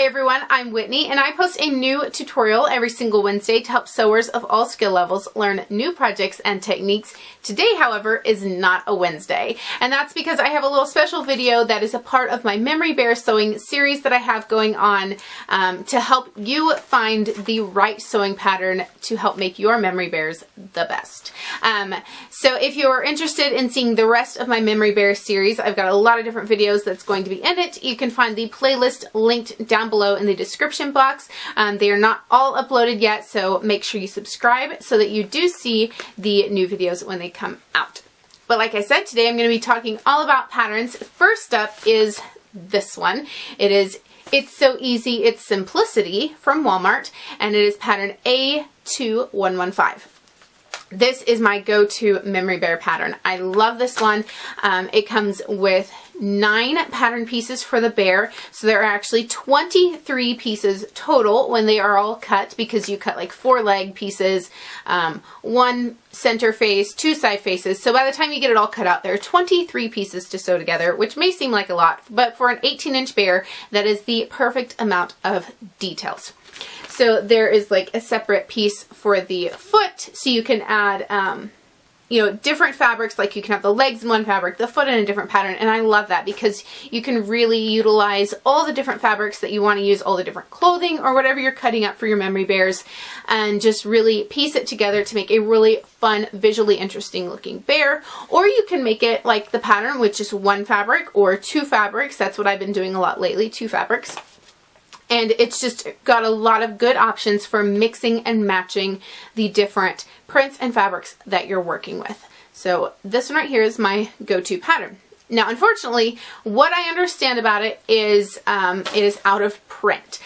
everyone, I'm Whitney and I post a new tutorial every single Wednesday to help sewers of all skill levels learn new projects and techniques. Today, however, is not a Wednesday, and that's because I have a little special video that is a part of my Memory Bear sewing series that I have going on to help you find the right sewing pattern to help make your Memory Bears the best. So if you're interested in seeing the rest of my Memory Bear series, I've got a lot of different videos that's going to be in it. You can find the playlist linked down below in the description box. They are not all uploaded yet, so make sure you subscribe so that you do see the new videos when they come out. But like I said, today I'm going to be talking all about patterns. First up is this one. It's So Easy, It's Simplicity from Walmart, and it is pattern A2115. This is my go-to Memory Bear pattern. I love this one. It comes with 9 pattern pieces for the bear, so there are actually 23 pieces total when they are all cut, because you cut like 4 leg pieces, 1 center face, 2 side faces. So by the time you get it all cut out, there are 23 pieces to sew together, which may seem like a lot, but for an 18-inch bear, that is the perfect amount of details. So there is like a separate piece for the foot, so you can add, different fabrics. Like you can have the legs in one fabric, the foot in a different pattern, and I love that because you can really utilize all the different fabrics that you want to use, all the different clothing or whatever you're cutting up for your Memory Bears, and just really piece it together to make a really fun, visually interesting looking bear. Or you can make it like the pattern with just 1 fabric or 2 fabrics. That's what I've been doing a lot lately, 2 fabrics. And it's just got a lot of good options for mixing and matching the different prints and fabrics that you're working with. So this one right here is my go-to pattern. Now, unfortunately, what I understand about it is out of print.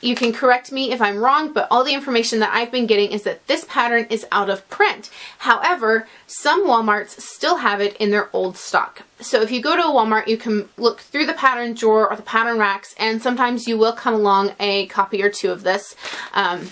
You can correct me if I'm wrong, but all the information that I've been getting is that this pattern is out of print. However, some Walmarts still have it in their old stock. So if you go to a Walmart, you can look through the pattern drawer or the pattern racks, and sometimes you will come along a copy or 2 of this. I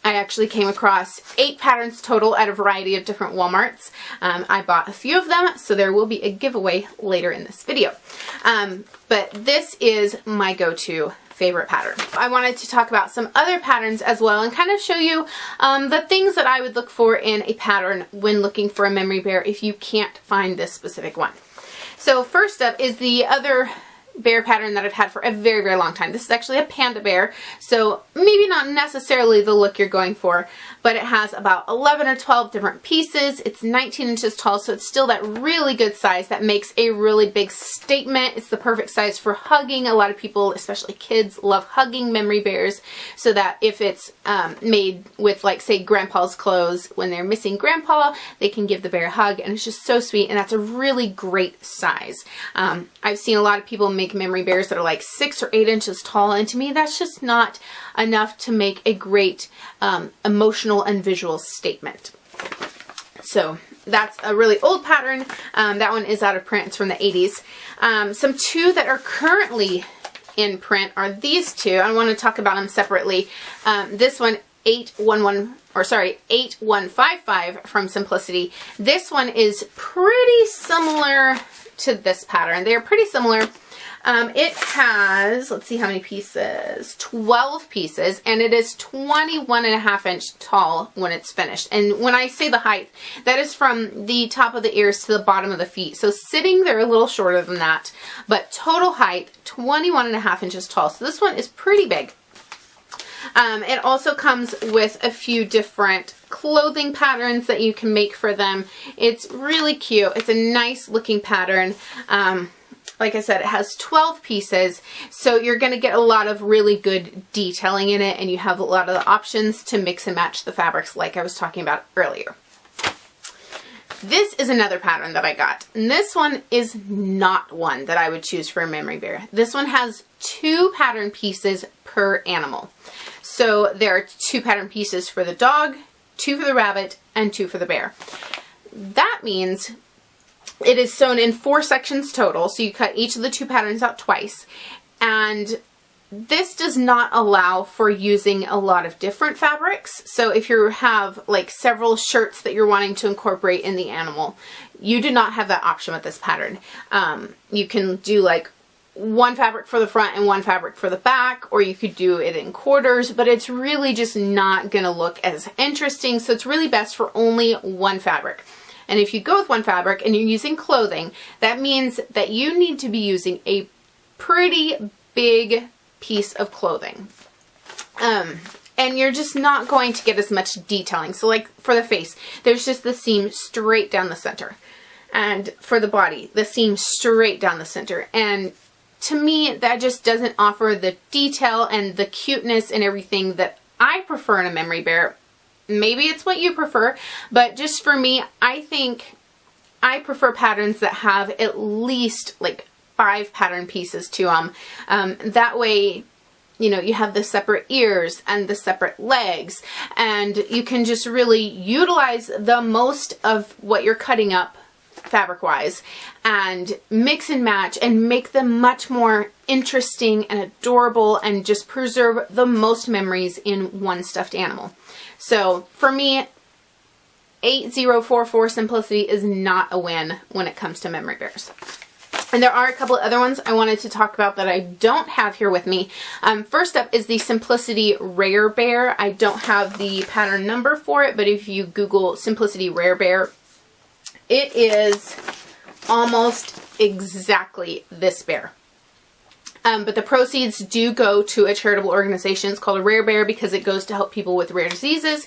actually came across 8 patterns total at a variety of different Walmarts. I bought a few of them, so there will be a giveaway later in this video. But this is my go-to favorite pattern. I wanted to talk about some other patterns as well and kind of show you the things that I would look for in a pattern when looking for a Memory Bear if you can't find this specific one. So first up is the other bear pattern that I've had for a very, very long time. This is actually a Panda Bear, so maybe not necessarily the look you're going for, but it has about 11 or 12 different pieces. It's 19 inches tall, so it's still that really good size that makes a really big statement. It's the perfect size for hugging. A lot of people, especially kids, love hugging Memory Bears, so that if it's made with, like, say, Grandpa's clothes, when they're missing Grandpa, they can give the bear a hug, and it's just so sweet, and that's a really great size. I've seen a lot of people make Memory Bears that are like 6 or 8 inches tall, and to me that's just not enough to make a great emotional and visual statement. So that's a really old pattern. That one is out of print. It's from the 80s. Some 2 that are currently in print are these 2. I want to talk about them separately. This one, 8155 from Simplicity. This one is pretty similar to this pattern. They are pretty similar. It has, let's see how many pieces, 12 pieces, and it is 21.5 inch tall when it's finished. And when I say the height, that is from the top of the ears to the bottom of the feet. So sitting, they're a little shorter than that, but total height, 21.5 inches tall. So this one is pretty big. It also comes with a few different clothing patterns that you can make for them. It's really cute. It's a nice looking pattern. Like I said, it has 12 pieces, so you're going to get a lot of really good detailing in it, and you have a lot of the options to mix and match the fabrics like I was talking about earlier. This is another pattern that I got, and this one is not one that I would choose for a Memory Bear. This one has 2 pattern pieces per animal. So there are 2 pattern pieces for the dog, 2 for the rabbit, and 2 for the bear. That means it is sewn in 4 sections total, so you cut each of the 2 patterns out twice, and this does not allow for using a lot of different fabrics. So if you have like several shirts that you're wanting to incorporate in the animal, you do not have that option with this pattern. You can do like one fabric for the front and one fabric for the back, or you could do it in quarters, but it's really just not going to look as interesting. So it's really best for only one fabric. And if you go with one fabric and you're using clothing, that means that you need to be using a pretty big piece of clothing. And you're just not going to get as much detailing. So like for the face, there's just the seam straight down the center. And for the body, the seam straight down the center. And to me, that just doesn't offer the detail and the cuteness and everything that I prefer in a memory bear. Maybe it's what you prefer, but just for me, I think I prefer patterns that have at least like 5 pattern pieces to them. That way, you know, you have the separate ears and the separate legs, and you can just really utilize the most of what you're cutting up fabric wise and mix and match and make them much more interesting and adorable and just preserve the most memories in one stuffed animal. So for me, 8044 Simplicity is not a win when it comes to memory bears. And there are a couple of other ones I wanted to talk about that I don't have here with me. First up is the Simplicity Rare Bear. I don't have the pattern number for it, but if you Google Simplicity Rare Bear, it is almost exactly this bear. But the proceeds do go to a charitable organization. It's called a Rare Bear because it goes to help people with rare diseases.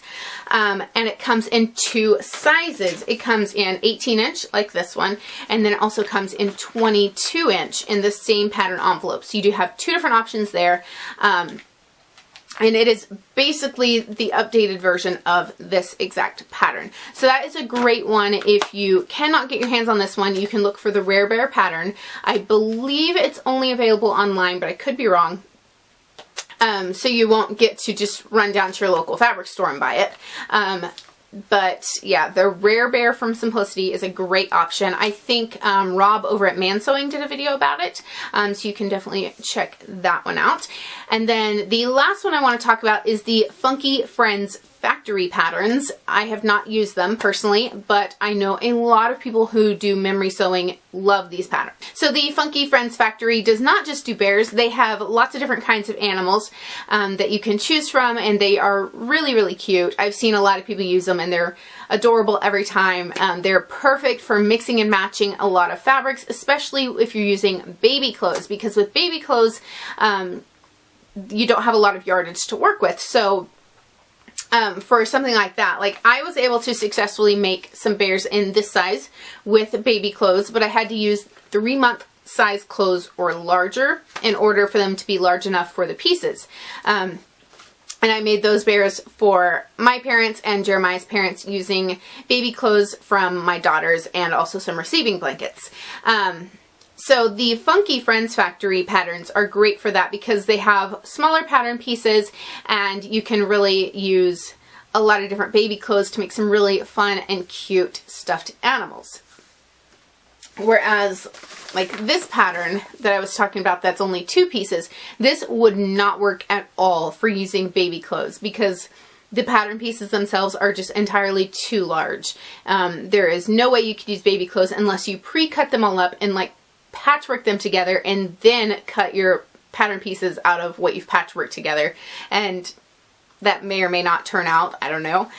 And it comes in 2 sizes. It comes in 18-inch, like this one, and then it also comes in 22-inch in the same pattern envelope. So you do have 2 different options there. And it is basically the updated version of this exact pattern. So that is a great one. If you cannot get your hands on this one, you can look for the Rare Bear pattern. I believe it's only available online, but I could be wrong. So you won't get to just run down to your local fabric store and buy it. But yeah, the Rare Bear from Simplicity is a great option. I think Rob over at Man Sewing did a video about it, so you can definitely check that one out. And then the last one I want to talk about is the Funky Friends factory patterns. I have not used them personally, but I know a lot of people who do memory sewing love these patterns. So the Funky Friends factory does not just do bears. They have lots of different kinds of animals that you can choose from, and they are really, really cute. I've seen a lot of people use them and they're adorable every time. They're perfect for mixing and matching a lot of fabrics, especially if you're using baby clothes, because with baby clothes, you don't have a lot of yardage to work with. So for something like that, like I was able to successfully make some bears in this size with baby clothes, but I had to use 3-month size clothes or larger in order for them to be large enough for the pieces. And I made those bears for my parents and Jeremiah's parents using baby clothes from my daughters and also some receiving blankets. So the Funky Friends factory patterns are great for that because they have smaller pattern pieces and you can really use a lot of different baby clothes to make some really fun and cute stuffed animals. Whereas like this pattern that I was talking about that's only 2 pieces, this would not work at all for using baby clothes because the pattern pieces themselves are just entirely too large. There is no way you could use baby clothes unless you pre-cut them all up and like patchwork them together and then cut your pattern pieces out of what you've patchworked together, and that may or may not turn out, I don't know.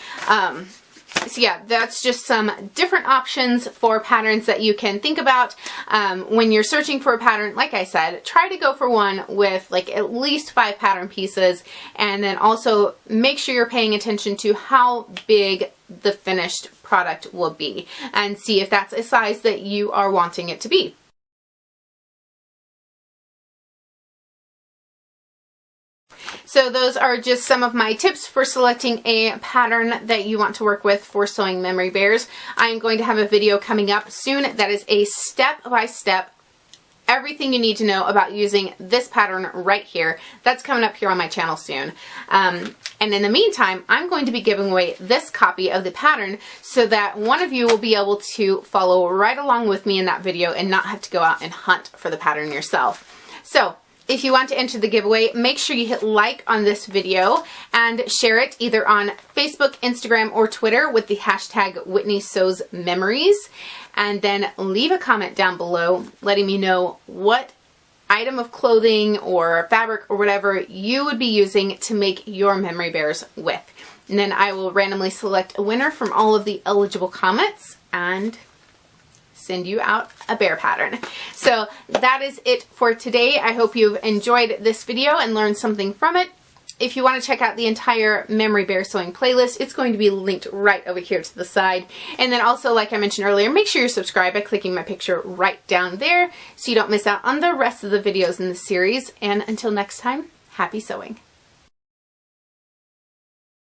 So yeah, that's just some different options for patterns that you can think about when you're searching for a pattern. Like I said, try to go for one with like at least 5 pattern pieces, and then also make sure you're paying attention to how big the finished product will be and see if that's a size that you are wanting it to be. So those are just some of my tips for selecting a pattern that you want to work with for sewing memory bears. I am going to have a video coming up soon that is a step-by-step everything you need to know about using this pattern right here. That's coming up here on my channel soon. And in the meantime, I'm going to be giving away this copy of the pattern so that one of you will be able to follow right along with me in that video and not have to go out and hunt for the pattern yourself. So if you want to enter the giveaway, make sure you hit like on this video and share it either on Facebook, Instagram, or Twitter with the hashtag Whitney Sews Memories. And then leave a comment down below letting me know what item of clothing or fabric or whatever you would be using to make your memory bears with. And then I will randomly select a winner from all of the eligible comments and send you out a bear pattern. So that is it for today. I hope you've enjoyed this video and learned something from it. If you want to check out the entire memory bear sewing playlist, it's going to be linked right over here to the side. And then also, like I mentioned earlier, make sure you're subscribed by clicking my picture right down there so you don't miss out on the rest of the videos in the series. And until next time, happy sewing.